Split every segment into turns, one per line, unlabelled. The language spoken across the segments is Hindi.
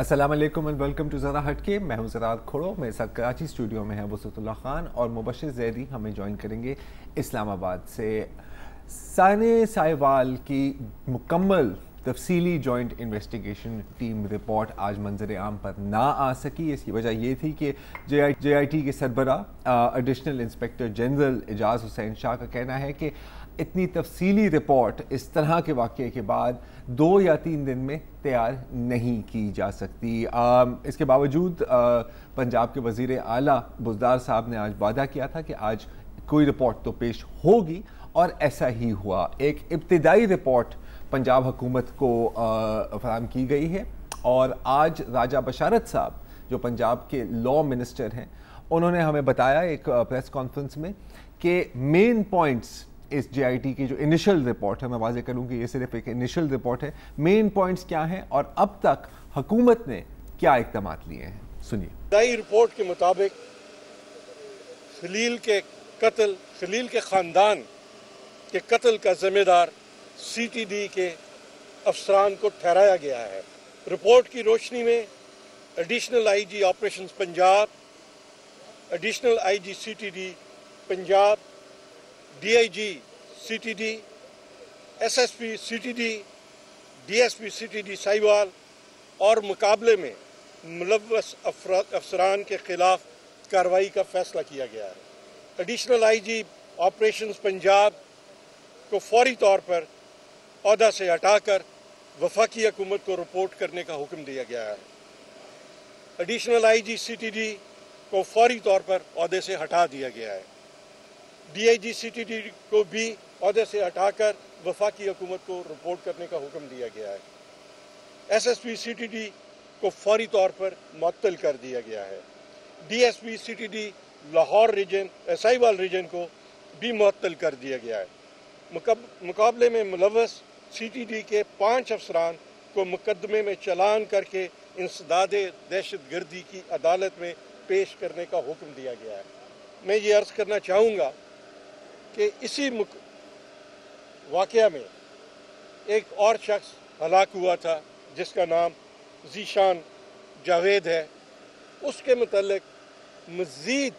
अस्सलाम वालेकुम एंड वेलकम टू ज़रा हटके। मैं हूं ज़रा खोड़ो। मेरे साथ कराची स्टूडियो में है वसतुल्लाह खान और मुबशिर ज़ैदी हमें ज्वाइन करेंगे इस्लामाबाद से। साने साहिवाल की मुकम्मल तफसीली जॉइंट इन्वेस्टिगेशन टीम रिपोर्ट आज मंजर आम पर ना आ सकी। इसकी वजह ये थी कि JIT के सरबरा एडिशनल इंस्पेक्टर जनरल एजाज़ हुसैन शाह का कहना है कि इतनी तफसीली रिपोर्ट इस तरह के वाक़े के बाद 2 या 3 दिन में तैयार नहीं की जा सकती। इसके बावजूद पंजाब के वज़ीर आला बुज़दार साहब ने आज वादा किया था कि आज कोई रिपोर्ट तो पेश होगी और ऐसा ही हुआ। एक इब्तिदाई रिपोर्ट पंजाब हुकूमत को फराहम की गई है और आज राजा बशारत साहब जो पंजाब के लॉ मिनिस्टर हैं उन्होंने हमें बताया एक प्रेस कॉन्फ्रेंस में कि मेन पॉइंट्स इस JIT की जो इनिशियल रिपोर्ट है, मैं वाज़े करूँ कि ये सिर्फ एक इनिशियल रिपोर्ट है, मेन पॉइंट्स क्या हैं और अब तक हुकूमत ने क्या इक़दाम लिए हैं, सुनिए।
नई रिपोर्ट के मुताबिक खलील के ख़ानदान के कत्ल का जिम्मेदार CTD के अफसरान को ठहराया गया है। रिपोर्ट की रोशनी में additional IG operations Punjab, additional IG CTD Punjab, DIG CTD, SSP CTD, DSP CTD Sahiwal और मुकाबले में मुलव्वस अफसरान के खिलाफ कार्रवाई का फैसला किया गया है। एडिशनल IG ऑपरेशंस पंजाब को फौरी तौर पर ओहदा से हटाकर वफाकी हुकूमत को रिपोर्ट करने का हुक्म दिया गया है। एडिशनल IG CTD को फौरी तौर पर ओहदे से हटा दिया गया है। DIG CTD को भी ओहदे से हटाकर वफाकी हुकूमत को रिपोर्ट करने का हुक्म दिया गया है। SSP CTD को फौरी तौर पर मुअत्तल कर दिया गया है। DSP CTD Lahore region Sahiwal region को भी मुअत्तल कर दिया गया है। मुकाबले में मुलव्वस CTD के 5 अफसरान को मुकदमे में चालान करके इंसदाद दहशत गर्दी की अदालत में पेश करने का हुक्म दिया गया है। मैं ये अर्ज़ करना चाहूँगा कि इसी वाक़या में एक और शख्स हलाक हुआ था जिसका नाम ज़ीशान जावेद है। उसके मुतल्लिक मज़ीद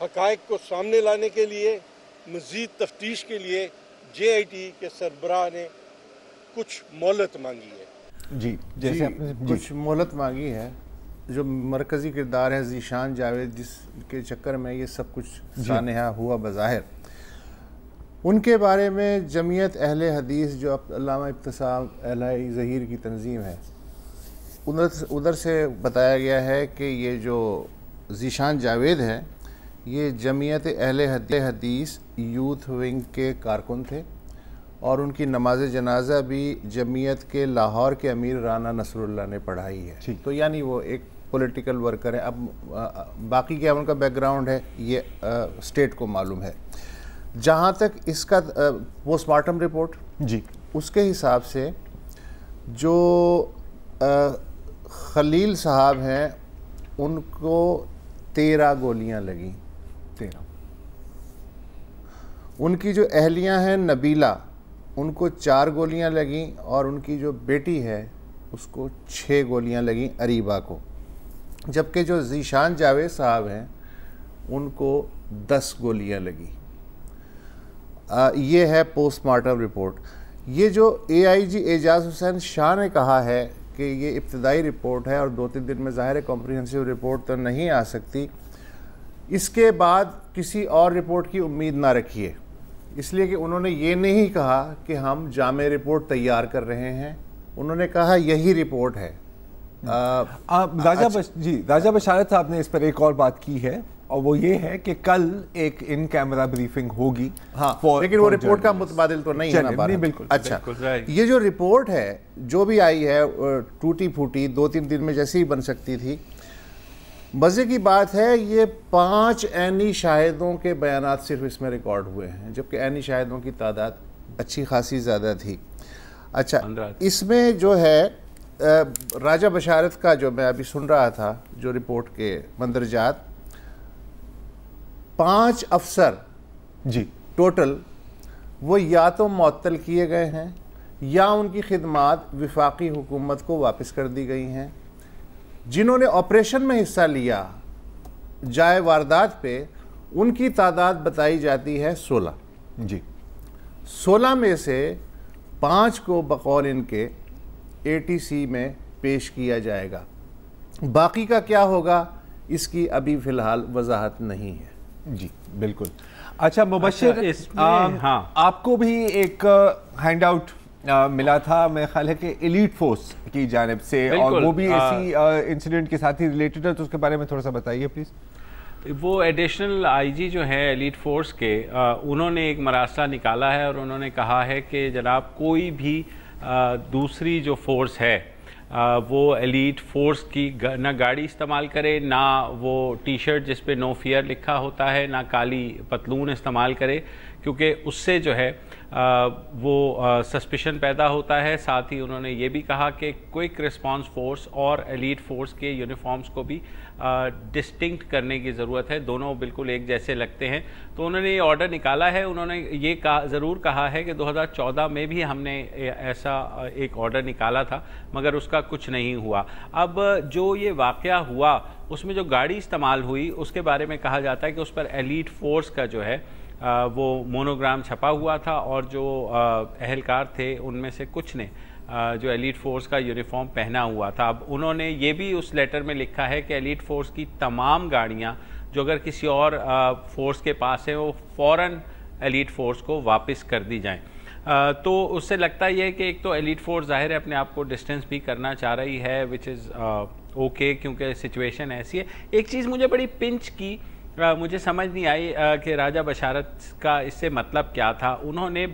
हक़ाइक़ को सामने लाने के लिए, मज़ीद तफ्तीश के लिए JIT के सरबराह ने कुछ मोहलत मांगी है।
जी, जैसे आपने कुछ मोहलत मांगी है। जो मरकज़ी किरदार है ज़ीशान जावेद, जिसके चक्कर में ये सब कुछ सानेहा हुआ बज़ाहिर, उनके बारे में जमीयत अहले हदीस जो अल्लामा इब्तिसाम अहले ज़हीर की तंजीम है, उधर से बताया गया है कि ये जो ज़ीशान जावेद है ये जमीयत अहले हदीस यूथ विंग के कारकुन थे और उनकी नमाज जनाजा भी जमीयत के लाहौर के अमीर राना नसरुल्लाह ने पढ़ाई है। तो यानी वो एक पॉलिटिकल वर्कर है। अब बाकी क्या उनका बैकग्राउंड है ये स्टेट को मालूम है। जहाँ तक इसका पोस्टमार्टम रिपोर्ट जी, उसके हिसाब से जो खलील साहब हैं उनको 13 गोलियां लगी। 13। उनकी जो अहलियां हैं नबीला, उनको 4 गोलियां लगी और उनकी जो बेटी है उसको 6 गोलियां लगी अरीबा को। जबकि जो ज़ीशान जावेद साहब हैं उनको 10 गोलियां लगी। ये है पोस्टमार्टम रिपोर्ट। ये जो AIG एजाज़ हुसैन शाह ने कहा है कि ये इब्तिदाई रिपोर्ट है और 2-3 दिन में ज़ाहिर है कॉम्प्रिहेंसिव रिपोर्ट तो नहीं आ सकती, इसके बाद किसी और रिपोर्ट की उम्मीद ना रखिए। इसलिए कि उन्होंने ये नहीं कहा कि हम जामे रिपोर्ट तैयार कर रहे हैं, उन्होंने कहा यही रिपोर्ट है।
राजा बशारत साहब ने इस पर एक और बात की है और वो ये है कि कल एक इन कैमरा ब्रीफिंग होगी।
हाँ, लेकिन वो रिपोर्ट का मुतबादिल तो नहीं है ना।
बिल्कुल।
अच्छा, ये जो रिपोर्ट है जो भी आई है टूटी फूटी 2-3 दिन में जैसी ही बन सकती थी। मज़े की बात है ये 5 ऐनी शाहिदों के बयानात सिर्फ इसमें रिकॉर्ड हुए हैं, जबकि ऐनी शाहिदों की तादाद अच्छी खासी ज़्यादा थी। अच्छा, इसमें जो है राजा बशारत का जो मैं अभी सुन रहा था जो रिपोर्ट के मंदरजात, 5 अफसर जी टोटल वो या तो मुअत्तल किए गए हैं या उनकी खिदमात वफाकी हुकूमत को वापस कर दी गई हैं जिन्होंने ऑपरेशन में हिस्सा लिया जाए वारदात पे, उनकी तादाद बताई जाती है 16।
जी,
16 में से 5 को बकौल इनके ATC में पेश किया जाएगा। बाकी का क्या होगा इसकी अभी फ़िलहाल वजाहत नहीं है।
जी बिल्कुल। अच्छा मुबश्शिर,
हाँ,
आपको भी एक हैंडआउट मिला था, मेरे ख्याल है कि एलीट फोर्स की जानिब से, और वो भी इसी इंसिडेंट के साथ ही रिलेटेड है, तो उसके बारे में थोड़ा सा बताइए प्लीज़।
वो एडिशनल IG जो है एलीट फोर्स के, उन्होंने एक मरासला निकाला है और उन्होंने कहा है कि जनाब कोई भी दूसरी जो फोर्स है वो एलीट फोर्स की ना गाड़ी इस्तेमाल करे, ना वो टी-शर्ट जिस पे नो फियर लिखा होता है, ना काली पतलून इस्तेमाल करे, क्योंकि उससे जो है वो सस्पिशन पैदा होता है। साथ ही उन्होंने ये भी कहा कि क्विक रिस्पांस फोर्स और एलीट फोर्स के यूनिफॉर्म्स को भी डिस्टिंक्ट करने की ज़रूरत है, दोनों बिल्कुल एक जैसे लगते हैं। तो उन्होंने ये ऑर्डर निकाला है। उन्होंने ये ज़रूर कहा है कि 2014 में भी हमने ऐसा एक ऑर्डर निकाला था, मगर उसका कुछ नहीं हुआ। अब जो ये वाक़या हुआ उसमें जो गाड़ी इस्तेमाल हुई उसके बारे में कहा जाता है कि उस पर एलीट फोर्स का जो है वो मोनोग्राम छपा हुआ था, और जो अहलकार थे उनमें से कुछ ने जो एलीट फोर्स का यूनिफॉर्म पहना हुआ था। अब उन्होंने ये भी उस लेटर में लिखा है कि एलीट फोर्स की तमाम गाड़ियां जो अगर किसी और फोर्स के पास है वो फ़ौरन एलीट फोर्स को वापस कर दी जाएं। तो उससे लगता है कि एक तो एलीट फोर्स ज़ाहिर है अपने आप को डिस्टेंस भी करना चाह रही है, विच इज़ ओके, क्योंकि सिचुएशन ऐसी है। एक चीज़ मुझे बड़ी पिंच की मुझे समझ नहीं आई कि राजा बशारत का इससे मतलब क्या था। उन्होंने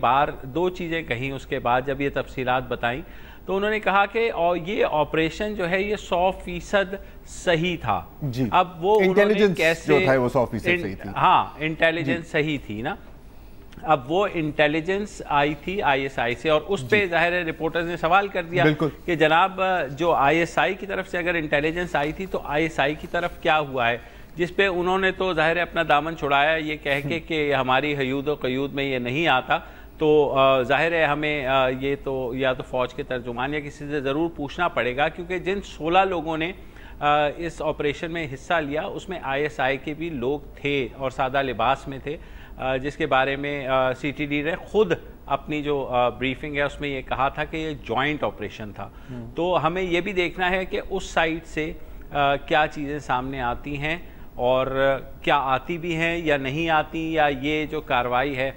दो चीज़ें कहीं उसके बाद जब ये तफसीलात बताई, तो उन्होंने कहा कि और ये ऑपरेशन जो है ये 100% सही था।
जी।
अब वो
इंटेलिजेंस
कैसे
जो था वो 100% सही थी।
हाँ, इंटेलिजेंस सही थी ना। अब वो इंटेलिजेंस आई थी ISI से, और उस पे जाहिर है रिपोर्टर्स ने सवाल कर दिया कि जनाब जो ISI की तरफ से अगर इंटेलिजेंस आई थी तो ISI की तरफ क्या हुआ है, जिस पे उन्होंने तो जाहिर है अपना दामन छुड़ाया ये कह के कि हमारी हयूद और क़यूद में ये नहीं आता। तो जाहिर है हमें ये तो या तो फ़ौज के तर्जुमान या किसी से ज़रूर पूछना पड़ेगा, क्योंकि जिन 16 लोगों ने इस ऑपरेशन में हिस्सा लिया उसमें ISI के भी लोग थे और सादा लिबास में थे, जिसके बारे में CTD ने खुद अपनी जो ब्रीफिंग है उसमें ये कहा था कि ये जॉइंट ऑपरेशन था। तो हमें ये भी देखना है कि उस साइड से क्या चीज़ें सामने आती हैं और क्या आती भी हैं या नहीं आती, या ये जो कार्रवाई है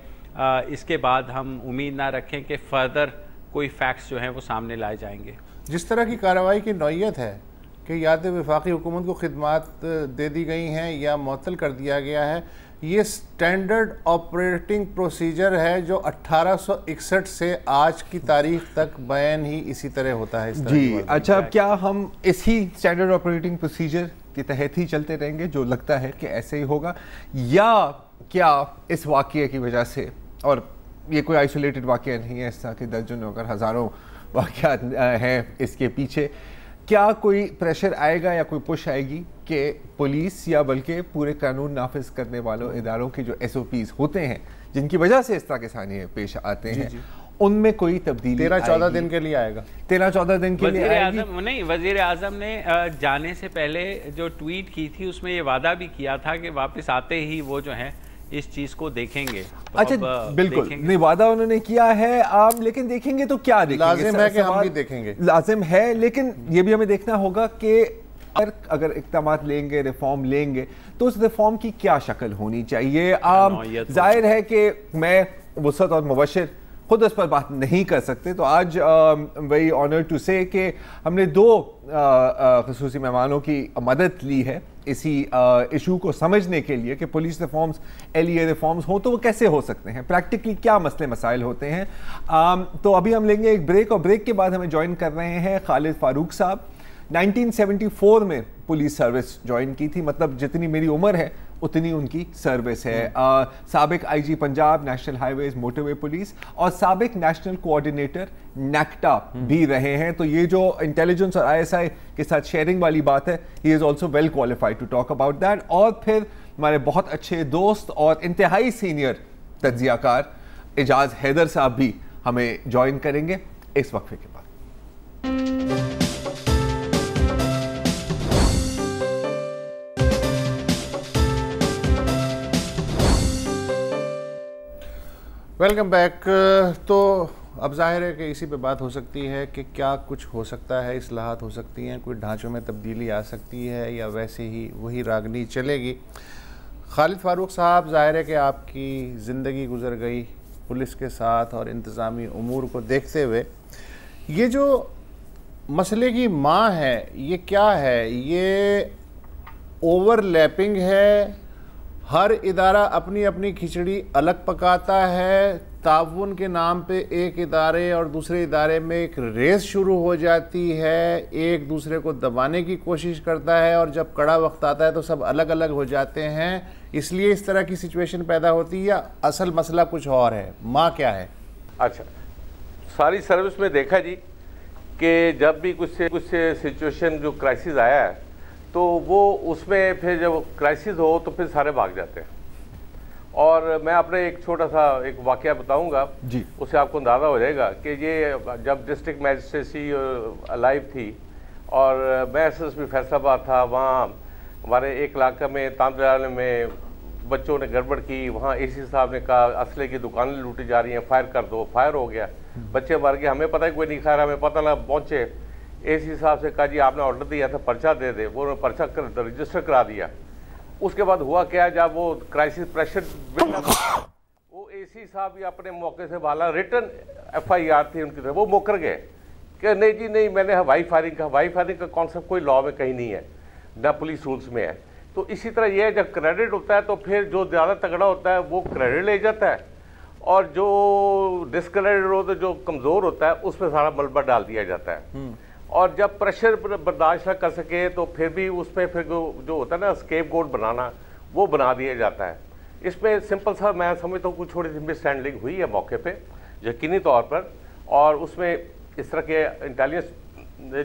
इसके बाद हम उम्मीद ना रखें कि फर्दर कोई फैक्ट्स जो हैं वो सामने लाए जाएंगे।
जिस तरह की कार्रवाई की नौइयत है कि या तो वफाकी हुकूमत को खिदमात दे दी गई हैं या मुअत्तल कर दिया गया है, ये स्टैंडर्ड ऑपरेटिंग प्रोसीजर है जो 1861 से आज की तारीख तक बैन ही इसी तरह होता है। इस तरह
जी अच्छा, क्या हम इसी स्टैंडर्ड ऑपरेटिंग प्रोसीजर के तहत ही चलते रहेंगे, जो लगता है कि ऐसे ही होगा, या क्या इस वाक़ये की वजह से, और ये कोई आइसोलेटेड वाक़या नहीं है, इस तरह के दर्जनों अगर हज़ारों वाक़यात हैं इसके पीछे, क्या कोई प्रेशर आएगा या कोई पुश आएगी कि पुलिस या बल्कि पूरे कानून नाफिज करने वालों इदारों के जो SOPs होते हैं जिनकी वजह से इस तरह के सानिए पेश आते हैं, उनमें कोई तब्दीली
13-14 दिन के लिए आएगा?
13-14 दिन के लिए आएगी?
नहीं, वज़ीर आज़म ने जाने से पहले जो ट्वीट की थी उसमें ये वादा भी किया था कि वापस आते ही वो जो है इस चीज को देखेंगे। तो
अच्छा बिल्कुल नहीं, वादा उन्होंने किया है, लेकिन देखेंगे तो क्या देखेंगे?
लाजिम है कि हम भी देखेंगे,
लाजिम है, लेकिन ये भी हमें देखना होगा कि अगर इक़दामात लेंगे, रिफॉर्म लेंगे, तो उस रिफॉर्म की क्या शक्ल होनी चाहिए। जाहिर है कि मैं वुसअत और मुबश्शिर खुद उस पर बात नहीं कर सकते, तो आज वेरी ऑनर टू से कि हमने 2 ख़ुसूसी मेहमानों की मदद ली है इसी इशू को समझने के लिए कि पुलिस रिफॉर्म्स, LEA रिफॉर्म्स हो तो वो कैसे हो सकते हैं, प्रैक्टिकली क्या मसले मसाइल होते हैं। तो अभी हम लेंगे एक ब्रेक, और ब्रेक के बाद हमें ज्वाइन कर रहे हैं खालिद फारूक साहब। 1974 में पुलिस सर्विस ज्वाइन की थी, मतलब जितनी मेरी उम्र है उतनी उनकी सर्विस है। साबिक IG Punjab, national highways motorway police, और साबिक नेशनल कोऑर्डिनेटर NACTA भी रहे हैं। तो ये जो इंटेलिजेंस और ISI के साथ शेयरिंग वाली बात है, he is also well qualified to talk about that. और फिर हमारे बहुत अच्छे दोस्त और इंतहाई सीनियर तज्जियाकार एजाज हैदर साहब भी हमें ज्वाइन करेंगे इस वक्फे के बाद।
Welcome back. तो अब जाहिर है कि इसी पे बात हो सकती है कि क्या कुछ हो सकता है, इस्लाहात हो सकती हैं, कोई ढांचों में तब्दीली आ सकती है या वैसे ही वही रागनी चलेगी। खालिद फारूक साहब, जाहिर है कि आपकी ज़िंदगी गुजर गई पुलिस के साथ और इंतज़ामी उमूर को देखते हुए। ये जो मसले की माँ है ये क्या है? ये ओवरलैपिंग है, हर इदारा अपनी अपनी खिचड़ी अलग पकाता है, ताउन के नाम पे एक इदारे और दूसरे इदारे में एक रेस शुरू हो जाती है, एक दूसरे को दबाने की कोशिश करता है और जब कड़ा वक्त आता है तो सब अलग अलग हो जाते हैं। इसलिए इस तरह की सिचुएशन पैदा होती है या असल मसला कुछ और है? माँ क्या है?
अच्छा, सारी सर्विस में देखा जी कि जब भी कुछ सिचुएशन जो क्राइसिस आया है तो वो उसमें फिर जब क्राइसिस हो तो फिर सारे भाग जाते हैं। और मैं अपने एक छोटा सा एक वाकया बताऊंगा जी, उससे आपको अंदाज़ा हो जाएगा कि ये जब डिस्ट्रिक्ट मैजिस्ट्रेसी लाइव थी और मैं SSP फैसलाबाद था, वहाँ हमारे एक इलाका में तांदराल में बच्चों ने गड़बड़ की। वहाँ AC साहब ने कहा असले की दुकानें लूटी जा रही हैं, फायर कर दो। फायर हो गया, बच्चे मर गए, हमें पता ही कोई नहीं खा रहा, हमें पता ना। पहुँचे AC साहब से कहा जी आपने ऑर्डर दिया था पर्चा दे दे, वो उन्होंने पर्चा रजिस्टर करा दिया। उसके बाद हुआ क्या, जब वो क्राइसिस प्रेशर वो AC साहब भी अपने मौके से भाला रिटर्न FIR थी उनकी तरफ, वो मुकर गए कि नहीं जी नहीं, मैंने हवाई फायरिंग का कॉन्सेप्ट कोई लॉ में कहीं नहीं है, ना पुलिस रूल्स में है। तो इसी तरह ये है, जब क्रेडिट होता है तो फिर जो ज़्यादा तगड़ा होता है वो क्रेडिट ले जाता है और जो डिस्क्रेडिट होता है, जो कमज़ोर होता है, उस पर सारा मलबा डाल दिया जाता है। और जब प्रेशर बर्दाश्त न कर सके तो फिर भी उस पर फिर जो होता है ना स्केप गोट बनाना, वो बना दिया जाता है। इसमें सिंपल सा मैं समझता हूँ कुछ थोड़ी सी मिसहैंडलिंग हुई है मौके पे यकीनी तौर पर, और उसमें इस तरह के इंटेलिजेंस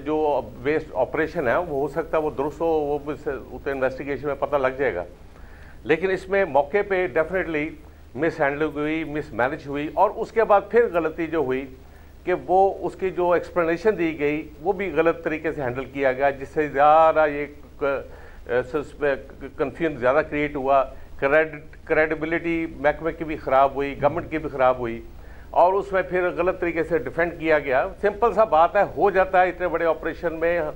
जो बेस्ड ऑपरेशन है वो हो सकता है वो दुरुस्त हो, वो उस इन्वेस्टिगेशन में पता लग जाएगा। लेकिन इसमें मौके पे डेफिनेटली मिसहैंडलिंग हुई, मिसमैनेज हुई, और उसके बाद फिर गलती जो हुई कि वो उसकी जो एक्सप्लेनेशन दी गई वो भी गलत तरीके से हैंडल किया गया, जिससे ज़्यादा ये कन्फ्यूजन ज़्यादा क्रिएट हुआ। क्रेडिबिलिटी महकमे की भी ख़राब हुई, गवर्नमेंट की भी ख़राब हुई, और उसमें फिर गलत तरीके से डिफेंड किया गया। सिंपल सा बात है, हो जाता है इतने बड़े ऑपरेशन में,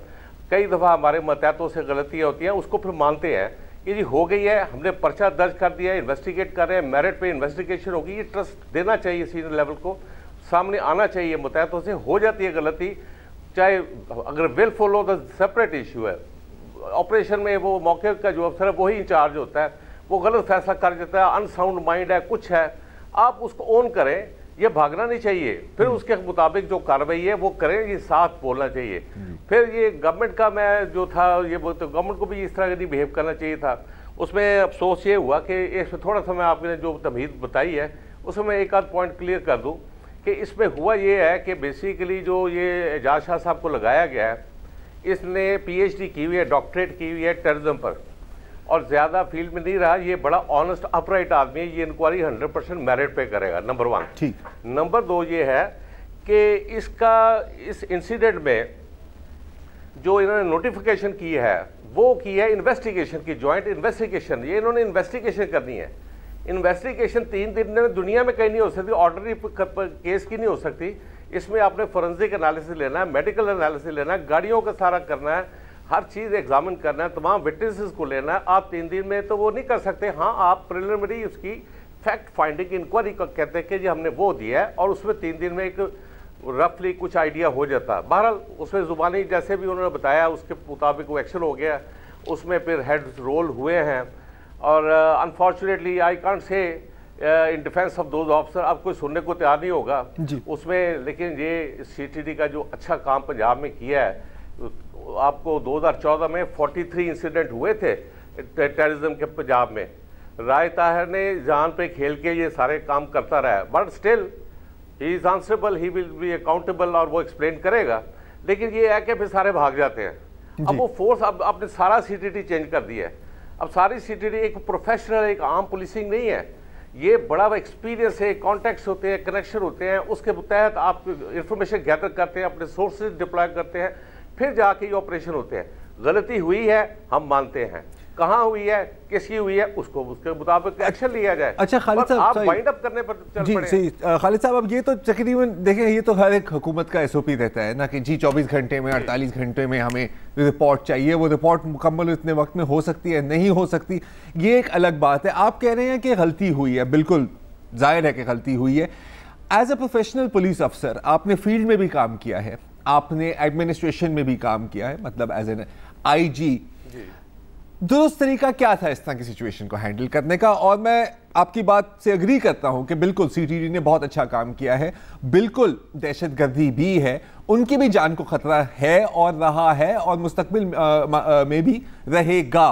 कई दफ़ा हमारे मतहतों से गलतियाँ होती हैं, उसको फिर मानते हैं कि जी हो गई है, हमने पर्चा दर्ज कर दिया है, इन्वेस्टिगेट कर रहे हैं, मेरिट पे इन्वेस्टिगेशन होगी। ये ट्रस्ट देना चाहिए सीनियर लेवल को, सामने आना चाहिए। मतहतों से हो जाती है गलती, चाहे अगर विलफुल हो तो सेपरेट इशू है। ऑपरेशन में वो मौके का जो अफसर है वही इंचार्ज होता है, वो गलत फैसला कर देता है, अनसाउंड माइंड है, कुछ है, आप उसको ओन करें, ये भागना नहीं चाहिए, फिर उसके मुताबिक जो कार्रवाई है वो करें, ये साथ बोलना चाहिए। फिर ये गवर्नमेंट का मैं जो था ये बोलते गवर्नमेंट को भी इस तरह नहीं बिहेव करना चाहिए था। उसमें अफसोस ये हुआ कि इसमें थोड़ा सा मैं आपने जो तमहीद बताई है उसमें मैं एक आध पॉइंट क्लियर कर दूं कि इसमें हुआ ये है कि बेसिकली जो ये एजाज शाह साहब को लगाया गया है, इसने PhD की हुई है, डॉक्टरेट की हुई है टेररिज्म पर, और ज़्यादा फील्ड में नहीं रहा। ये बड़ा ऑनेस्ट अपराइट आदमी है, ये इंक्वायरी 100% मेरिट पे करेगा, नंबर 1। ठीक। नंबर 2 ये है कि इस इंसिडेंट में जो इन्होंने नोटिफिकेशन की है वो की है इन्वेस्टिगेशन की, जॉइंट इन्वेस्टिगेशन। ये इन्होंने इन्वेस्टिगेशन करनी है। इन्वेस्टिगेशन 3 दिन में दुनिया में कहीं नहीं हो सकती, ऑर्डनरी केस की नहीं हो सकती। इसमें आपने फोरेंसिक एनालिसिस लेना है, मेडिकल एनालिसिस लेना है, गाड़ियों का सारा करना है, हर चीज़ एग्जामिन करना है, तमाम विटनेसेस को लेना है। आप 3 दिन में तो वो नहीं कर सकते। हाँ, आप प्रिलिमिनरी उसकी फैक्ट फाइंडिंग इंक्वायरी को कहते हैं कि जी हमने वो दिया है, और उसमें 3 दिन में एक रफली कुछ आइडिया हो जाता है। बहरहाल उसमें ज़ुबानी जैसे भी उन्होंने बताया उसके मुताबिक वो एक्शन हो गया, उसमें फिर हेड रोल हुए हैं। और unfortunately I can't say in defence of those officer, अब कोई सुनने को तैयार नहीं होगा उसमें। लेकिन ये CTD का जो अच्छा काम पंजाब में किया है, आपको 2014 में 43 इंसिडेंट हुए थे टेररिज्म के पंजाब में। राय ताहिर ने जान पे खेल के ये सारे काम करता रहा है, but still he is answerable, he will be accountable, और वो एक्सप्लेन करेगा। लेकिन ये है कि फिर सारे भाग जाते हैं। अब वो फोर्स अब आपने सारा CTD चेंज कर दिया है। अब सारी CTD एक प्रोफेशनल, एक आम पुलिसिंग नहीं है, ये बड़ा एक्सपीरियंस है, कॉन्टैक्ट्स होते हैं, कनेक्शन होते हैं, उसके तहत आप इंफॉर्मेशन गैदर करते हैं, अपने सोर्सेज डिप्लॉय करते हैं, फिर जाके ये ऑपरेशन होते हैं। गलती हुई है, हम मानते हैं, कहाँ हुई है, किसकी हुई है, उसको उसके मुताबिक एक्शन लिया जाए।
अच्छा खालिद साहब,
आप वाइंड अप करने पर चल
जी
पड़े।
सही खालिद साहब, अब ये तो तकरीबन देखें, ये तो हर एक हुकूमत का SOP रहता है ना कि जी 24 घंटे में 48 घंटे में हमें रिपोर्ट चाहिए। वो रिपोर्ट मुकम्मल इतने वक्त में हो सकती है, नहीं हो सकती, ये एक अलग बात है। आप कह रहे हैं कि गलती हुई है, बिल्कुल जाहिर है कि गलती हुई है। एज ए प्रोफेशनल पुलिस अफसर आपने फील्ड में भी काम किया है, आपने एडमिनिस्ट्रेशन में भी काम किया है, मतलब एज एन IG, दुरुस्त तरीका क्या था इस तरह की सिचुएशन को हैंडल करने का? और मैं आपकी बात से अग्री करता हूं कि बिल्कुल CTD ने बहुत अच्छा काम किया है, बिल्कुल दहशतगर्दी भी है, उनकी भी जान को खतरा है और रहा है और मुस्तकबिल में भी रहेगा।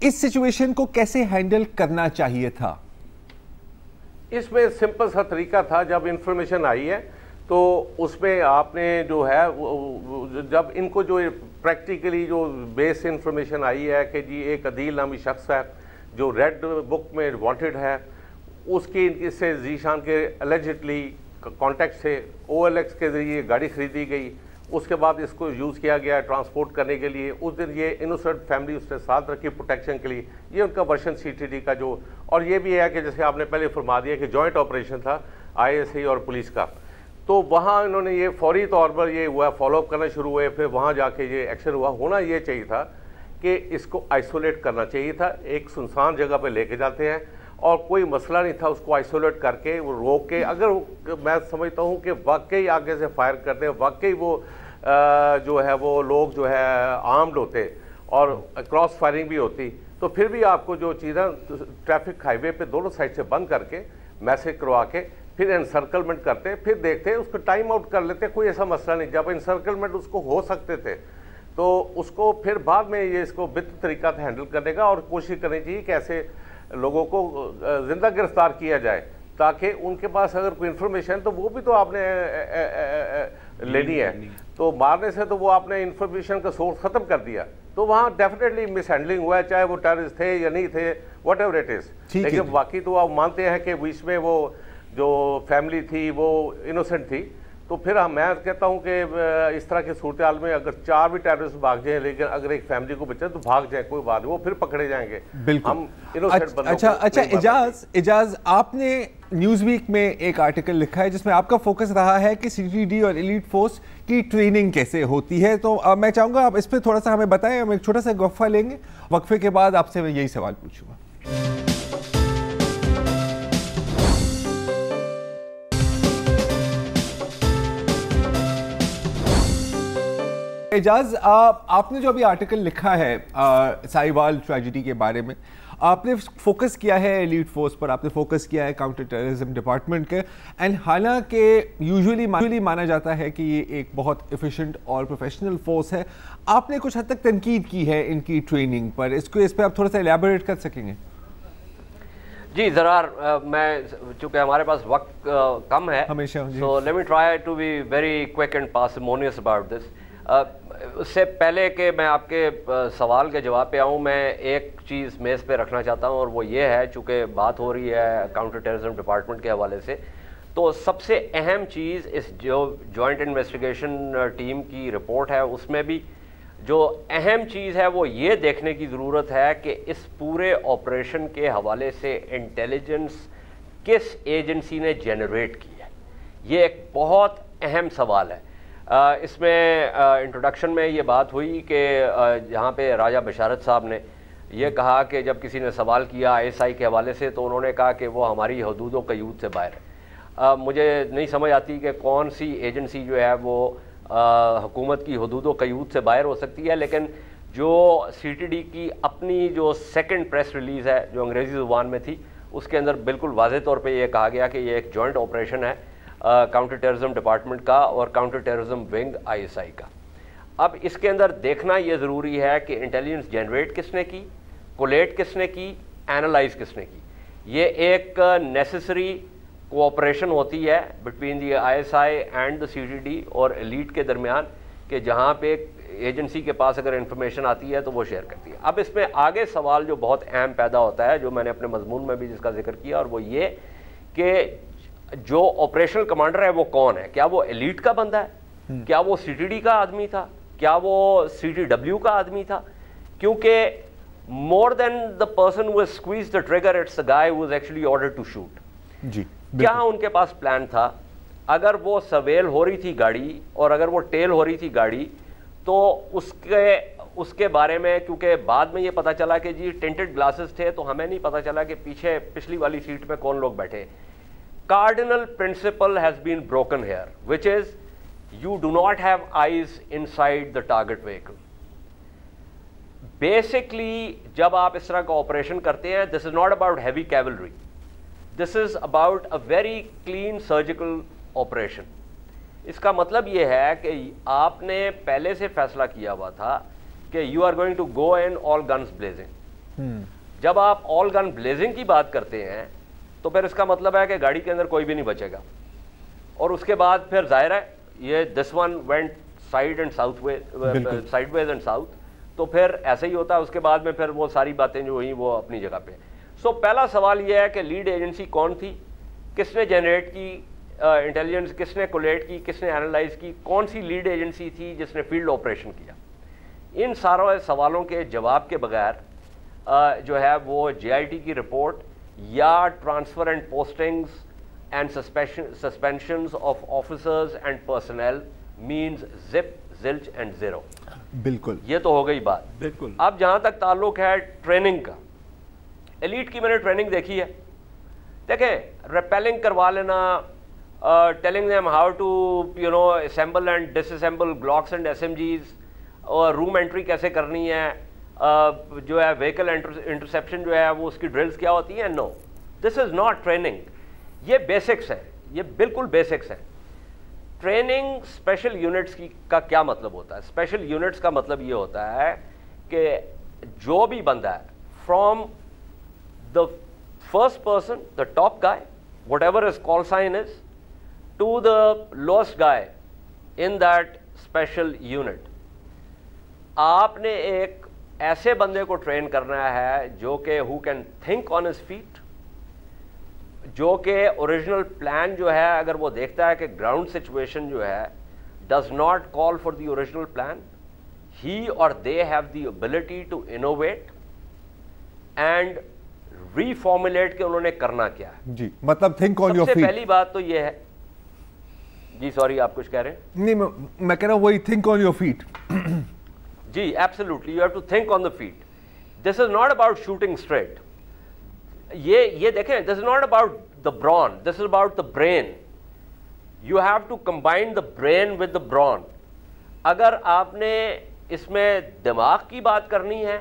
इस सिचुएशन को कैसे हैंडल करना चाहिए था?
इसमें सिंपल सा तरीका था, जब इंफॉर्मेशन आई है तो उसमें आपने जो है जब इनको जो प्रैक्टिकली जो बेस इंफॉर्मेशन आई है कि जी एक अदील नामी शख्स है जो रेड बुक में वांटेड है, उसकी इससे जीशान के एलिजिडली कॉन्टैक्ट से OLX के ज़रिए गाड़ी खरीदी गई, उसके बाद इसको यूज़ किया गया ट्रांसपोर्ट करने के लिए। उस दिन ये इनोसेंट फैमिली उसने साथ रखी प्रोटेक्शन के लिए। ये उनका वर्शन CTD का जो, और ये भी है कि जैसे आपने पहले फरमा दिया कि जॉइंट ऑपरेशन था ISI और पुलिस का, तो वहाँ इन्होंने ये फौरी तौर पर ये हुआ, फॉलोअप करना शुरू हुए, फिर वहाँ जाके ये एक्शन हुआ। होना ये चाहिए था कि इसको आइसोलेट करना चाहिए था, एक सुनसान जगह पे लेके जाते हैं और कोई मसला नहीं था, उसको आइसोलेट करके वो रोक के, अगर मैं समझता हूँ कि वाकई आगे से फायर करते हैं, वाकई वो जो है वो लोग जो है आर्म्ड होते और क्रॉस फायरिंग भी होती, तो फिर भी आपको जो चीज़ें ट्रैफिक हाईवे पे दोनों साइड से बंद करके मैसेज करवा के फिर एनसर्कलमेंट करते, फिर देखते उसको टाइम आउट कर लेते, कोई ऐसा मसला नहीं। जब एनसर्कलमेंट उसको हो सकते थे तो उसको फिर बाद में ये इसको बेहतर तरीका से हैंडल करने का और कोशिश करनी चाहिए कि ऐसे लोगों को जिंदा गिरफ्तार किया जाए, ताकि उनके पास अगर कोई इन्फॉर्मेशन तो वो भी तो आपने लेनी है। तो मारने से तो वो आपने इन्फॉर्मेशन का सोर्स ख़त्म कर दिया, तो वहाँ डेफिनेटली मिसहैंडलिंग हुआ है, चाहे वो टेररिस्ट थे या नहीं थे, वट एवर इट इज़। लेकिन बाकी तो आप मानते हैं कि बीच में वो जो फैमिली थी वो इनोसेंट थी। तो फिर मैं कहता हूं कि इस तरह की सूरत हाल में अगर 4 भी टेररिस्ट भाग जाएं, लेकिन अगर एक फैमिली को बचे तो भाग जाए, कोई बात नहीं, वो फिर पकड़े जाएंगे।
बिल्कुल।
हम इनोसेंट बंदों
अच्छा इजाज, आपने न्यूज़वीक में एक आर्टिकल लिखा है जिसमें आपका फोकस रहा है कि CTD और एलीट फोर्स की ट्रेनिंग कैसे होती है। तो मैं चाहूंगा आप इस पर थोड़ा सा हमें बताएं। हम एक छोटा सा वक्फा लेंगे, वक्फे के बाद आपसे मैं यही सवाल पूछूंगा। एजाज, आपने जो अभी आर्टिकल लिखा है साहिवाल ट्रेजेडी के बारे में, आपने फोकस किया है एलीट फोर्स पर, आपने फोकस किया है काउंटर टेररिज्म डिपार्टमेंट के, एंड हालांकि यूजुअली माना जाता है कि ये एक बहुत एफिशिएंट और प्रोफेशनल फोर्स है, आपने कुछ हद तक तनकीद की है इनकी ट्रेनिंग पर। इस पर आप थोड़ा सा एलैबोरेट कर सकेंगे?
जी ज़रा, मैं चूँकि हमारे पास वक्त कम है
हमेशा,
so let me try to be very quick and parsimonious about this. उससे पहले कि मैं आपके सवाल के जवाब पे आऊँ, मैं एक चीज़ मेज़ पे रखना चाहता हूँ, और वो ये है, चूँकि बात हो रही है काउंटर टेररिज्म डिपार्टमेंट के हवाले से, तो सबसे अहम चीज़ इस जो जॉइंट इन्वेस्टिगेशन टीम की रिपोर्ट है उसमें भी जो अहम चीज़ है वो ये देखने की ज़रूरत है कि इस पूरे ऑपरेशन के हवाले से इंटेलिजेंस किस एजेंसी ने जनरेट की है। ये एक बहुत अहम सवाल है। इसमें इंट्रोडक्शन में ये बात हुई कि यहाँ पे राजा बशारत साहब ने ये कहा कि जब किसी ने सवाल किया ISI के हवाले से, तो उन्होंने कहा कि वो हमारी हदूद व क़यूद से बाहर है। मुझे नहीं समझ आती कि कौन सी एजेंसी जो है वो हुकूमत की हदूद व क़यूद से बाहर हो सकती है, लेकिन जो CTD की अपनी जो सेकंड प्रेस रिलीज़ है जो अंग्रेज़ी ज़ुबान में थी, उसके अंदर बिल्कुल वाज़ेह तौर पे ये कहा गया कि ये एक जॉइंट ऑपरेशन है काउंटर टेररिज्म डिपार्टमेंट का और काउंटर टेररिज्म विंग ISI का। अब इसके अंदर देखना ये ज़रूरी है कि इंटेलिजेंस जनरेट किसने की, कोलेट किसने की, एनालाइज किसने की। ये एक नेसेसरी कोऑपरेशन होती है between the ISI and the CTD और एलीट के दरमियान, कि जहाँ पे एजेंसी के पास अगर इंफॉर्मेशन आती है तो वो शेयर करती है। अब इसमें आगे सवाल जो बहुत अहम पैदा होता है, जो मैंने अपने मजमून में भी जिसका जिक्र किया, और वो ये कि जो ऑपरेशनल कमांडर है वो कौन है। क्या वो एलीट का बंदा है, क्या वो CTD का आदमी था, क्या वो CTW का आदमी था? क्योंकि more than the person who has squeezed the trigger, it's the guy who was actually ordered to shoot.
जी
क्या उनके पास प्लान था? अगर वो सवेल हो रही थी गाड़ी और अगर वो टेल हो रही थी गाड़ी, तो उसके बारे में, क्योंकि बाद में ये पता चला कि जी टिंटेड ग्लासेस थे, तो हमें नहीं पता चला कि पीछे पिछली वाली सीट पे कौन लोग बैठे. Cardinal principle has been broken here, which is you do not have eyes inside the target vehicle. Basically, जब आप इस तरह का ऑपरेशन करते हैं, this is not about heavy cavalry. This is about a very clean surgical operation. इसका मतलब ये है कि आपने पहले से फैसला किया हुआ था कि you are going to go in all guns blazing. जब आप all gun blazing की बात करते हैं, तो फिर इसका मतलब है कि गाड़ी के अंदर कोई भी नहीं बचेगा. और उसके बाद फिर जाहिर है ये this one went side and south way, sideways and south, तो फिर ऐसे ही होता है. उसके बाद में फिर वो सारी बातें जो हुई वो अपनी जगह पे. सो पहला सवाल ये है कि लीड एजेंसी कौन थी, किसने जनरेट की इंटेलिजेंस, किसने कोलेट की, किसने एनालाइज की, कौन सी लीड एजेंसी थी जिसने फील्ड ऑपरेशन किया. इन सारे सवालों के जवाब के बगैर जो है वो JIT की रिपोर्ट या transfer and postings and suspensions of officers and personnel means zip, zilch and zero.
बिल्कुल,
ये तो हो गई बात.
बिल्कुल.
अब जहाँ तक ताल्लुक है ट्रेनिंग का, एलीट की मैंने ट्रेनिंग देखी है. देखें, रेपेलिंग करवा लेना, telling them how to assemble and disassemble Glocks and SMGs, और रूम एंट्री कैसे करनी है, जो है व्हीकल इंटरसेप्शन जो है वो उसकी ड्रिल्स क्या होती हैं. No, this is not training. ये बेसिक्स है, ये बिल्कुल बेसिक्स है. ट्रेनिंग स्पेशल यूनिट्स की का क्या मतलब होता है? स्पेशल यूनिट्स का मतलब ये होता है कि जो भी बंदा है, from the first person, the top guy, whatever is call sign is, to the lowest guy in that special unit, आपने एक ऐसे बंदे को ट्रेन करना है जो कि who can think on his feet, जो कि ओरिजिनल प्लान जो है अगर वो देखता है कि ग्राउंड सिचुएशन जो है does not call for the original plan, ही और they have the ability to innovate and reformulate के उन्होंने करना क्या है.
जी, मतलब थिंक ऑन योर फीट.
सबसे पहली बात तो ये है. जी सॉरी, आप कुछ कह रहे हैं?
नहीं, मैं कह रहा हूँ वही, थिंक ऑन योर फीट.
जी absolutely, you have to think on the feet. This is not about shooting straight. ये देखें, this is not about the brawn, this is about the brain. You have to combine the brain with the brawn. अगर आपने इसमें दिमाग की बात करनी है,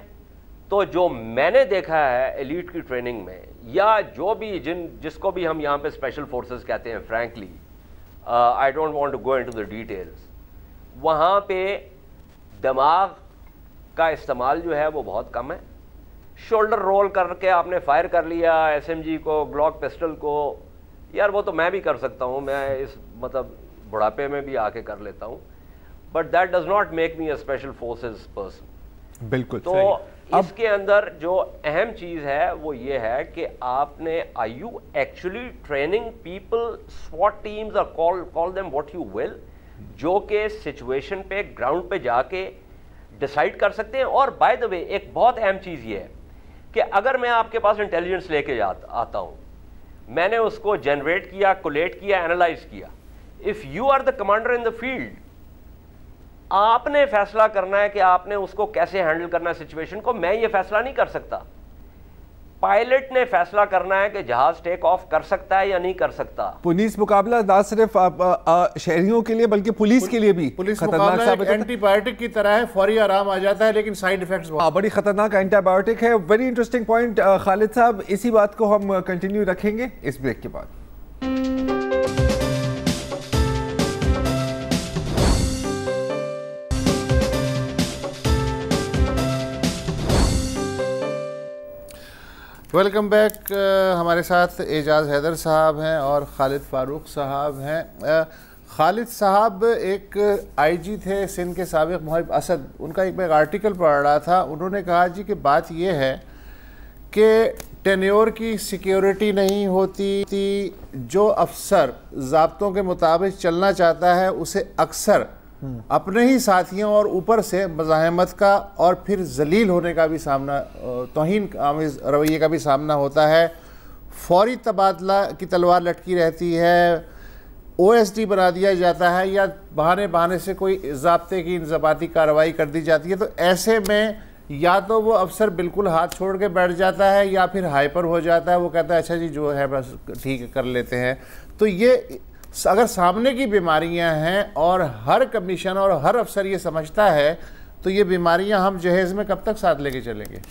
तो जो मैंने देखा है एलीट की ट्रेनिंग में, या जो भी जिसको भी हम यहाँ पे स्पेशल फोर्सेस कहते हैं, frankly I don't want to go into the details, वहाँ पे दिमाग का इस्तेमाल जो है वो बहुत कम है. शोल्डर रोल करके आपने फायर कर लिया SMG को, ग्लॉक पिस्टल को, यार वो तो मैं भी कर सकता हूँ, मैं इस मतलब बुढ़ापे में भी आके कर लेता हूँ, but that does not make me a special forces person.
बिल्कुल.
तो इसके अंदर जो अहम चीज़ है वो ये है कि आपने, are you actually training people, SWAT teams और call them what you will, जो कि सिचुएशन पे ग्राउंड पे जाके डिसाइड कर सकते हैं. और बाय द वे एक बहुत अहम चीज़ ये है कि अगर मैं आपके पास इंटेलिजेंस लेके आता हूँ, मैंने उसको जनरेट किया, कोलेट किया, एनालाइज किया, if you are the commander in the field, आपने फैसला करना है कि आपने उसको कैसे हैंडल करना है सिचुएशन को. मैं ये फैसला नहीं कर सकता. पायलट ने फैसला करना है कि जहाज टेक ऑफ कर सकता है या नहीं कर सकता.
पुलिस मुकाबला ना सिर्फ शहरियों के लिए बल्कि पुलिस के लिए भी
पुलिस
खतरनाक साबित होता है.
एंटीबायोटिक की तरह है, फौरी आराम आ जाता है, लेकिन साइड इफेक्ट्स बहुत
बड़ी खतरनाक एंटीबायोटिक है. वेरी इंटरेस्टिंग पॉइंट खालिद साहब. इसी बात को हम कंटिन्यू रखेंगे इस ब्रेक के बाद.
Welcome back. हमारे साथ एजाज हैदर साहब हैं और खालिद फारूक साहब हैं. खालिद साहब एक IG थे सिंध के साबिक मुहिब असद. उनका एक मैं आर्टिकल पढ़ रहा था. उन्होंने कहा जी कि बात यह है कि टेन्योर की सिक्योरिटी नहीं होती. जो अफसर ज़ाब्तों के मुताबिक चलना चाहता है उसे अक्सर अपने ही साथियों और ऊपर से मज़ाहमत का और फिर जलील होने का भी सामना, तौहीन आमेज़ रवैये का भी सामना होता है। फौरी तबादला की तलवार लटकी रहती है, OSD बना दिया जाता है या बहाने से कोई ज़ाब्ते की इंज़बाती कार्रवाई कर दी जाती है। तो ऐसे में या तो वो अफसर बिल्कुल हाथ छोड़ के बैठ जाता है या फिर हाइपर हो जाता है, वो कहता है अच्छा जी जो है बस ठीक है कर लेते हैं। तो ये अगर सामने की बीमारियां हैं और हर कमीशन और हर अफसर ये समझता है तो ये बीमारियां हम जहेज़ में कब तक साथ लेके चलेंगे?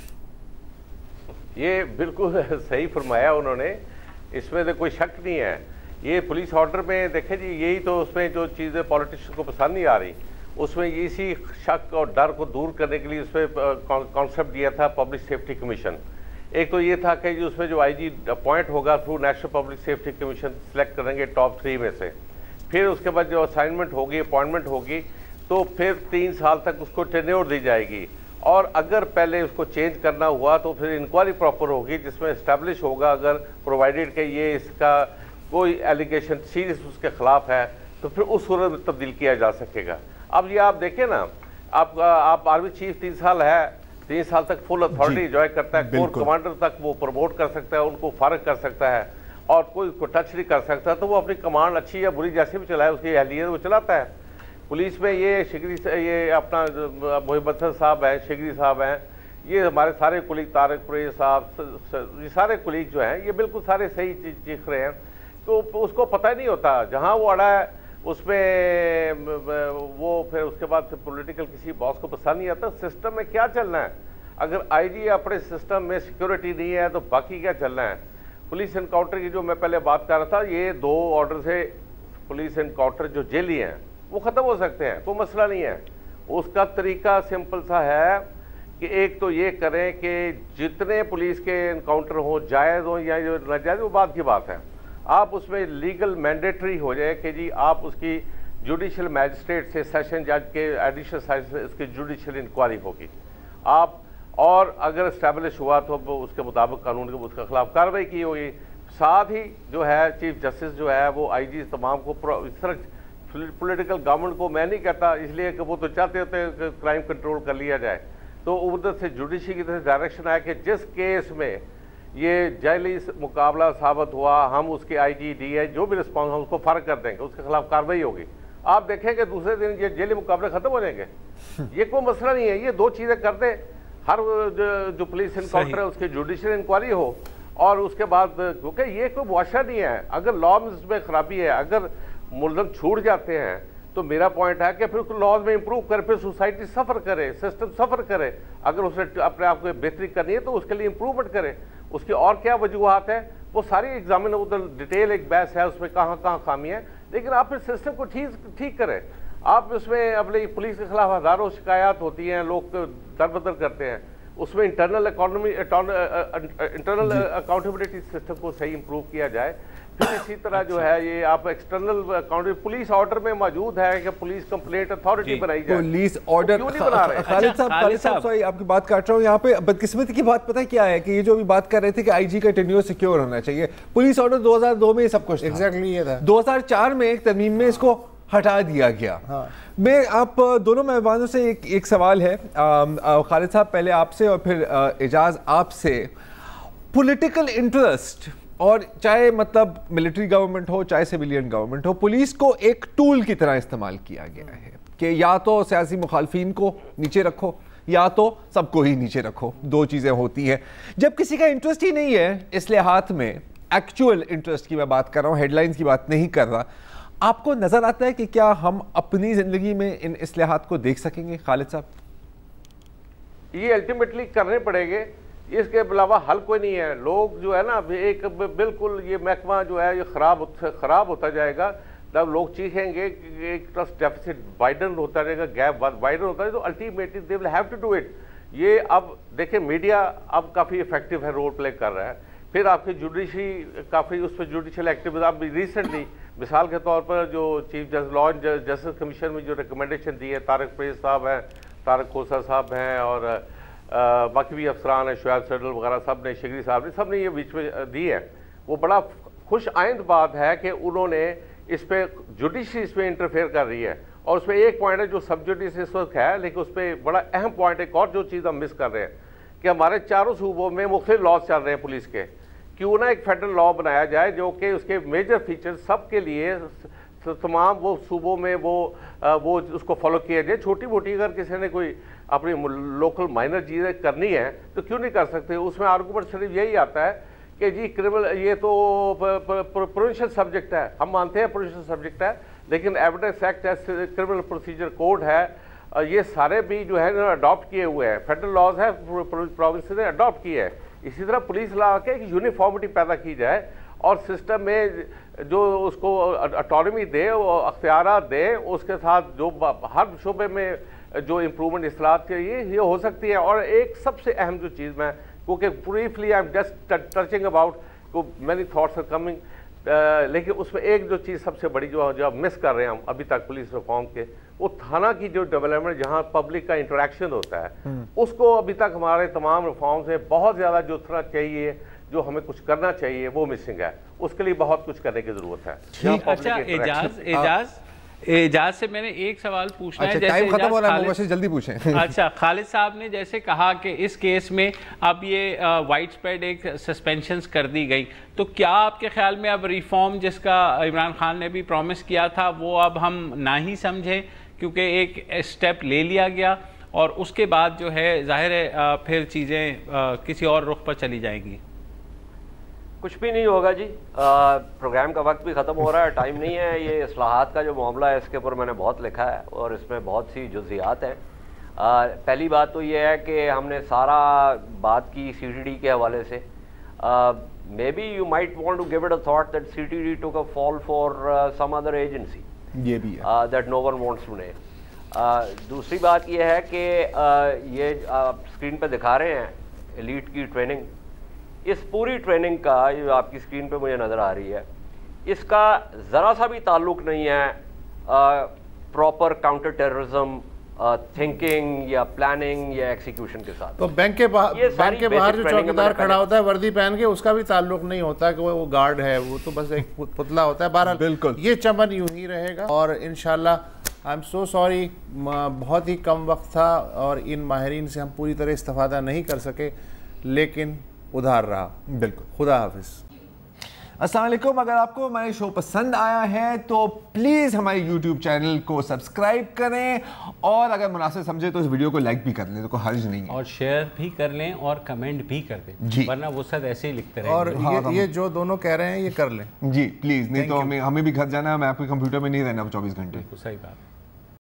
ये बिल्कुल सही फरमाया उन्होंने, इसमें तो कोई शक नहीं है। ये पुलिस ऑर्डर में देखें जी, यही तो उसमें जो चीज़ें पॉलिटिशियन को पसंद नहीं आ रही, उसमें इसी शक और डर को दूर करने के लिए उसमें कॉन्सेप्ट दिया था पब्लिक सेफ्टी कमीशन। एक तो ये था कि उसमें जो IG अपॉइंट होगा through national public safety commission select करेंगे टॉप 3 में से, फिर उसके बाद जो असाइनमेंट होगी, अपॉइंटमेंट होगी, तो फिर 3 साल तक उसको टेन्योर दी जाएगी। और अगर पहले उसको चेंज करना हुआ तो फिर इंक्वायरी प्रॉपर होगी जिसमें इस्टेब्लिश होगा, अगर प्रोवाइडेड कि ये इसका कोई एलिगेशन सीरियस उसके खिलाफ है तो फिर उस सूरत में तब्दील किया जा सकेगा। अब ये आप देखें ना, आप आर्मी चीफ 3 साल है, 3 साल तक फुल अथॉरिटी एंजॉय करता है, कोर कमांडर तक वो प्रमोट कर सकता है, उनको फारग कर सकता है और कोई उसको टच नहीं कर सकता। तो वो अपनी कमांड अच्छी या बुरी जैसे भी चलाए, उसकी अहलियत वो चलाता है। पुलिस में ये शिगरी, ये अपना मोहम्मद साहब हैं, शिगरी साहब हैं, ये हमारे सारे कुलीग, तारिक परवेज साहब, ये सारे कुलीग जो हैं ये बिल्कुल सारे सही चीख रहे हैं। तो उसको पता ही नहीं होता, जहाँ वो अड़ा है उसमें वो फिर उसके बाद पॉलिटिकल किसी बॉस को पसंद नहीं आता। सिस्टम में क्या चलना है? अगर IG अपने सिस्टम में सिक्योरिटी नहीं है तो बाकी क्या चलना है? पुलिस इनकाउंटर की जो मैं पहले बात कर रहा था, ये 2 ऑर्डर से पुलिस इनकाउंटर जो जेली हैं वो ख़त्म हो सकते हैं, कोई मसला नहीं है। उसका तरीका सिंपल सा है कि एक तो ये करें कि जितने पुलिस के इनकाउंटर हो, जायज़ हो या जो नाजायज़, वो बात की बात है, आप उसमें लीगल मैंडेटरी हो जाए कि जी आप उसकी जुडिशल मैजिस्ट्रेट से, सेशन जज के एडिशनल साइज से उसकी जुडिशल इंक्वायरी होगी आप, और अगर इस्टेब्लिश हुआ तो उसके मुताबिक कानून के उसके खिलाफ कार्रवाई की होगी। साथ ही जो है चीफ जस्टिस जो है वो IG तमाम को इस तरह पॉलिटिकल गवर्नमेंट को मैं नहीं कहता, इसलिए कि वो तो चाहते होते हैं कि क्राइम कंट्रोल कर लिया जाए, तो उधर से जुडिशरी की तरफ डायरेक्शन आया कि जिस केस में ये जैली मुकाबला साबित हुआ, हम उसके IG DI जो भी रिस्पॉन्स हम उसको फ़र्क कर देंगे, उसके खिलाफ कार्रवाई होगी। आप देखेंगे दूसरे दिन ये जेली मुकाबले ख़त्म हो जाएंगे, ये कोई मसला नहीं है। ये 2 चीज़ें कर दे, हर जो पुलिस इनकाउंटर है उसकी जुडिशल इंक्वायरी हो, और उसके बाद, क्योंकि ये कोई मुआशरा नहीं है, अगर लॉ में इसमें खराबी है, अगर मुलज़म छूट जाते हैं तो मेरा पॉइंट है कि फिर उसको लॉज में इंप्रूव करे, फिर सोसाइटी सफ़र करे, सिस्टम सफ़र करे। अगर उसे अपने आप को बेहतरी करनी है तो उसके लिए इंप्रूवमेंट करे। उसकी और क्या वजूहत है वो सारी एग्जामिन, उधर डिटेल एक बहस है उसमें कहाँ कहाँ खामी है, लेकिन आप फिर सिस्टम को ठीक करें। आप उसमें अपने पुलिस के खिलाफ हज़ारों शिकायत होती हैं, लोग दर बदर करते हैं, उसमें इंटरनल अकाउंटेबिलिटी सिस्टम को सही इंप्रूव किया जाए। फिर इसी तरह जो है ये आप एक्सटर्नल अकाउंटेबिलिटी पुलिस ऑर्डर में मौजूद है कि पुलिस कंप्लेंट अथॉरिटी बनाई जाए।
पुलिस ऑर्डर, खालिद साहब सॉरी आपकी बात काट रहा हूँ यहाँ पे। बदकिस्मती की बात पता है क्या है कि ये जो अभी बात कर रहे थे कि IG का टेन्योर सिक्योर होना चाहिए, पुलिस ऑर्डर 2002 में सब कुछ
एग्जैक्टली ये था।
2004 में एक तरमीम में इसको हटा दिया गया। मैं आप दोनों मेहमानों से एक सवाल है, खालिद साहब पहले आपसे और फिर एजाज आपसे। पॉलिटिकल इंटरेस्ट, और चाहे मतलब मिलिट्री गवर्नमेंट हो चाहे सिविलियन गवर्नमेंट हो, पुलिस को एक टूल की तरह इस्तेमाल किया गया है कि या तो सियासी मुखालफिन को नीचे रखो या तो सबको ही नीचे रखो, 2 चीज़ें होती हैं। जब किसी का इंटरेस्ट ही नहीं है इस लिहाज में, एक्चुअल इंटरेस्ट की मैं बात कर रहा हूँ, हेडलाइंस की बात नहीं कर रहा, आपको नज़र आता है कि क्या हम अपनी ज़िंदगी में इन इस्लाहात को देख सकेंगे? खालिद साहब,
ये अल्टीमेटली करने पड़ेंगे, इसके अलावा हल कोई नहीं है। लोग जो है ना एक बिल्कुल ये महकमा जो है ये ख़राब होता जाएगा, तब लोग चीखेंगे कि एक ट्रस्ट डेफिसिट वाइडन होता रहेगा, गैप वाइडन होता है, तो ultimately they will have to do it. ये अब देखें मीडिया अब काफ़ी इफेक्टिव है, रोल प्ले कर रहा है, फिर आपकी जुडिशरी काफ़ी उस पर जुडिशल एक्टिविटी। अब रिसेंटली मिसाल के तौर पर जो chief justice law and justice commission में जो रिकमेंडेशन दी है, तारिक परवेज साहब हैं, तारिक खोसर साहब हैं और बाकी भी अफसरान हैं, शुआब सैदल वगैरह सब ने, शिगरी साहब ने, सब ने ये बीच में दी है। वो बड़ा खुश आइंद बात है कि उन्होंने इस पर जुडिशरी इस पर इंटरफेयर कर रही है और उसमें एक पॉइंट है जो सब्जुडिस इस वक्त है, लेकिन उस पर बड़ा अहम पॉइंट एक और जो चीज़ हम मिस कर रहे हैं कि हमारे चारों सूबों में मुख्तलिफ लॉज चल रहे हैं पुलिस के। क्यों ना एक फेडरल लॉ बनाया जाए जो कि उसके मेजर फीचर सबके लिए तमाम वो सूबों में वो उसको फॉलो किया जाए। छोटी मोटी अगर किसी ने कोई अपनी लोकल माइनर चीज़ें करनी है तो क्यों नहीं कर सकते। उसमें आर्गूमेंट सिर्फ यही आता है कि जी क्रिमिनल ये तो प्रोविंशियल सब्जेक्ट है, हम मानते हैं प्रोविंशियल सब्जेक्ट है, लेकिन एविडेंस एक्ट है, क्रिमिनल प्रोसीजर कोड है, ये सारे भी जो है ना अडॉप्ट किए हुए हैं, फेडरल लॉज है, प्रोविंस ने अडॉप्ट किए हैं। इसी तरह पुलिस ला के एक यूनिफॉर्मिटी पैदा की जाए और सिस्टम में जो उसको ऑटोनॉमी दे, वो अख्तियारात दे, उसके साथ जो हर शोबे में जो इम्प्रूवमेंट इस्लाहत चाहिए ये हो सकती है। और एक सबसे अहम जो चीज़ मैं, क्योंकि briefly I am just touching about many thoughts are coming, लेकिन उसमें एक जो चीज़ सबसे बड़ी जो मिस कर रहे हैं हम अभी तक पुलिस रिफॉर्म के, वो थाना की जो डेवलपमेंट जहाँ पब्लिक का इंटरेक्शन होता है, उसको अभी तक हमारे तमाम रिफॉर्म्स में बहुत ज़्यादा जो उतना चाहिए, जो हमें कुछ करना चाहिए, वो मिसिंग है। उसके लिए बहुत कुछ करने की ज़रूरत है।
अच्छा, एजाज से मैंने एक सवाल पूछना है।
टाइम खत्म हो रहा है, मुझसे जल्दी पूछें।
अच्छा, खालिद साहब ने जैसे कहा कि इस केस में अब ये वाइड स्प्रेड एक सस्पेंशंस कर दी गई, तो क्या आपके ख्याल में अब रिफॉर्म जिसका इमरान खान ने भी प्रॉमिस किया था वो अब हम ना ही समझें, क्योंकि एक स्टेप ले लिया गया और उसके बाद जो है जाहिर है फिर चीज़ें किसी और रुख पर चली जाएंगी?
कुछ भी नहीं होगा जी, प्रोग्राम का वक्त भी ख़त्म हो रहा है, टाइम नहीं है। ये इस्लाहात का जो मामला है इसके ऊपर मैंने बहुत लिखा है और इसमें बहुत सी जुज़ियात हैं। पहली बात तो ये है कि हमने सारा बात की CTD के हवाले से। Maybe you might want to give it a thought that CTD took a fall for some other agency,
ये भी है
that no one wants to name. दूसरी बात ये है कि ये आप स्क्रीन पे दिखा रहे हैं एलीट की ट्रेनिंग, इस पूरी ट्रेनिंग का जो आपकी स्क्रीन पे मुझे नज़र आ रही है, इसका ज़रा सा भी ताल्लुक़ नहीं है प्रॉपर काउंटर टेररिज्म थिंकिंग या प्लानिंग या एक्सिक्यूशन के साथ।
तो बैंक के बाहर जो चौकीदार खड़ा होता है वर्दी पहन के, उसका भी ताल्लुक नहीं होता कि वो गार्ड है, वो तो बस एक पुतला होता है। बहरहाल
बिल्कुल
ये चमन यूं ही रहेगा और इंशाल्लाह आई एम सो सॉरी, बहुत ही कम वक्त था और इन माहिरीन से हम पूरी तरह इस्तेफादा नहीं कर सके, लेकिन उधार रहा।
बिल्कुल।
खुदा हाफिज़।
अस्सलाम वालेकुम। अगर आपको हमारे शो पसंद आया है तो प्लीज़ हमारे YouTube चैनल को सब्सक्राइब करें और अगर मुनासिब समझे तो इस वीडियो को लाइक भी कर लें, तो कोई हर्ज नहीं है,
और शेयर भी कर लें और कमेंट भी कर दें, वरना वो सब ऐसे ही लिखते रहेंगे।
और ये जो दोनों कह रहे हैं ये कर लें
जी प्लीज़, नहीं तो हमें भी घर जाना है, मैं आपके कंप्यूटर में नहीं रहना 24 घंटे।
सही बात।